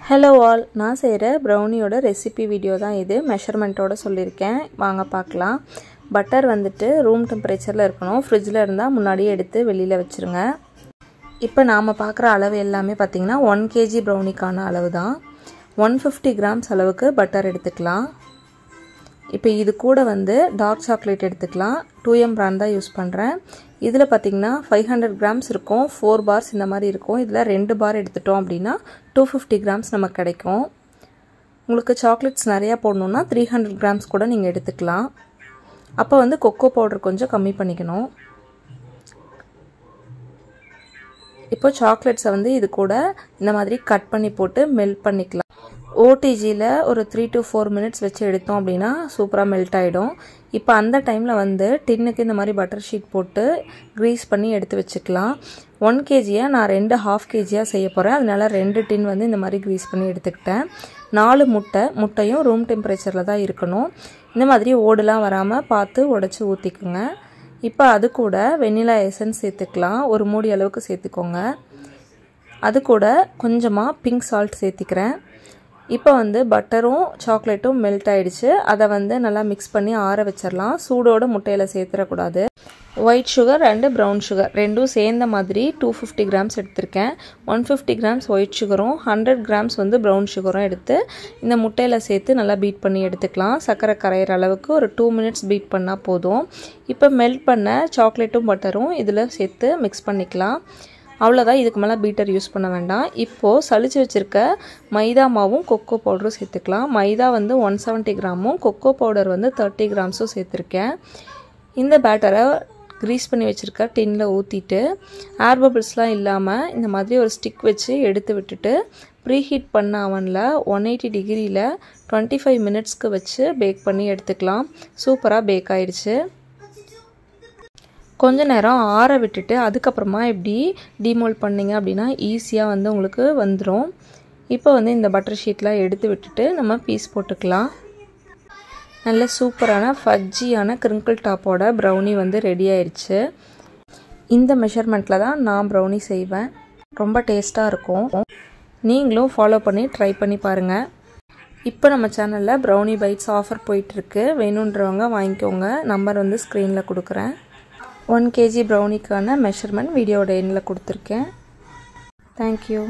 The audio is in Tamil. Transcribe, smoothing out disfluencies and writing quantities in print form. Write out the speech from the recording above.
Hello all, நான் செய்கிற ப்ரௌனியோட ரெசிபி வீடியோ தான் இது. மெஷர்மெண்ட்டோட சொல்லியிருக்கேன், வாங்க பார்க்கலாம். பட்டர் வந்துட்டு ரூம் டெம்பரேச்சரில் இருக்கணும். ஃப்ரிட்ஜில் இருந்தால் முன்னாடியே எடுத்து வெளியில் வச்சுருங்க. இப்போ நாம் பார்க்குற அளவு எல்லாமே பார்த்திங்கன்னா 1 kg ப்ரௌனிக்கான அளவு தான். 150 grams அளவுக்கு பட்டர் எடுத்துக்கலாம். இப்போ இது கூட வந்து டார்க் சாக்லேட் எடுத்துக்கலாம். 2M பிராண்ட் தான் யூஸ் பண்ணுறேன். இதில் பார்த்திங்கன்னா 500 grams இருக்கும். 4 bars இந்த மாதிரி இருக்கும். இதில் 2 bar எடுத்துட்டோம் அப்படின்னா 250 grams நமக்கு கிடைக்கும். உங்களுக்கு சாக்லேட்ஸ் நிறையா போடணுன்னா 300 grams கூட நீங்கள் எடுத்துக்கலாம். அப்போ வந்து கொக்கோ பவுடர் கொஞ்சம் கம்மி பண்ணிக்கணும். இப்போ சாக்லேட்ஸை வந்து இது கூட இந்த மாதிரி கட் பண்ணி போட்டு மெல்ட் பண்ணிக்கலாம். ஓடிஜியில் ஒரு 3 to 4 minutes வச்சு எடுத்தோம் அப்படின்னா சூப்பராக மெல்ட் ஆகிடும். இப்போ அந்த டைமில் வந்து டின்னுக்கு இந்த மாதிரி பட்டர் ஷீட் போட்டு க்ரீஸ் பண்ணி எடுத்து வச்சுக்கலாம். 1 kg நான் 2 half kg செய்ய போகிறேன். அதனால 2 டின் வந்து இந்த மாதிரி க்ரீஸ் பண்ணி எடுத்துக்கிட்டேன். 4 முட்டையும் ரூம் டெம்பரேச்சரில் தான் இருக்கணும். இந்த மாதிரி ஓடுலாம் வராமல் பார்த்து உடச்சி ஊற்றிக்குங்க. இப்போ அது கூட வெண்ணிலா எசன்ஸ் சேர்த்துக்கலாம். ஒரு மூடி அளவுக்கு சேர்த்துக்கோங்க. அது கூட கொஞ்சமாக பிங்க் சால்ட் சேர்த்திக்கிறேன். இப்போ வந்து பட்டரும் சாக்லேட்டும் மெல்ட் ஆகிடுச்சு. அதை வந்து நல்லா மிக்ஸ் பண்ணி ஆற வச்சிடலாம். சூடோடு முட்டையில் சேர்த்துடக்கூடாது. White sugar and brown sugar ரெண்டும் சேர்ந்த மாதிரி 250 grams எடுத்திருக்கேன். 150 grams ஒயிட் சுகரும் 100 grams வந்து ப்ரௌன் சுகரும் எடுத்து இந்த முட்டையில் சேர்த்து நல்லா பீட் பண்ணி எடுத்துக்கலாம். சர்க்கரை கரையிற அளவுக்கு ஒரு 2 minutes பீட் பண்ணால் போதும். இப்போ மெல்ட் பண்ண சாக்லேட்டும் பட்டரும் இதில் சேர்த்து மிக்ஸ் பண்ணிக்கலாம். அவ்வளோதான், இதுக்கு மேலே பீட்டர் யூஸ் பண்ண வேண்டாம். இப்போது சளிச்சு வச்சுருக்க மைதா மாவும் கொக்கோ பவுடரும் சேர்த்துக்கலாம். மைதா வந்து 170 கிராமும் கொக்கோ பவுடர் வந்து 30 grams சேர்த்துருக்கேன். இந்த பேட்டரை க்ரீஸ் பண்ணி வச்சுருக்க டின்னில் ஊற்றிட்டு ஏர் பபிள்ஸ்லாம் இல்லாமல் இந்த மாதிரி ஒரு ஸ்டிக் வச்சு எடுத்து விட்டுட்டு ப்ரீஹீட் பண்ண அவனில் 180 degreeல 25 minutesக்கு வச்சு பேக் பண்ணி எடுத்துக்கலாம். சூப்பராக பேக் ஆகிடுச்சு. கொஞ்ச நேரம் ஆற விட்டுட்டு அதுக்கப்புறமா இப்படி டிமோல்ட் பண்ணிங்க அப்படின்னா ஈஸியாக வந்து உங்களுக்கு வந்துடும். இப்போ வந்து இந்த பட்டர் ஷீட்லாம் எடுத்து விட்டுட்டு நம்ம பீஸ் போட்டுக்கலாம். நல்ல சூப்பரான ஃபஜ்ஜியான கிரிங்கிள் டாப்போட ப்ரௌனி வந்து ரெடி ஆயிடுச்சு. இந்த மெஷர்மெண்ட்டில் தான் நான் ப்ரௌனி செய்வேன். ரொம்ப டேஸ்ட்டாக இருக்கும். நீங்களும் ஃபாலோ பண்ணி ட்ரை பண்ணி பாருங்கள். இப்போ நம்ம சேனலில் ப்ரௌனி பைட்ஸ் ஆஃபர் போயிட்டுருக்கு. வேணுன்றவங்க வாங்கிக்கோங்க. நம்பர் வந்து ஸ்க்ரீனில் கொடுக்குறேன். 1 kg ப்ரௌனிக்கான மெஷர்மெண்ட் வீடியோட எண்ணில் கொடுத்துருக்கேன். தேங்க்யூ.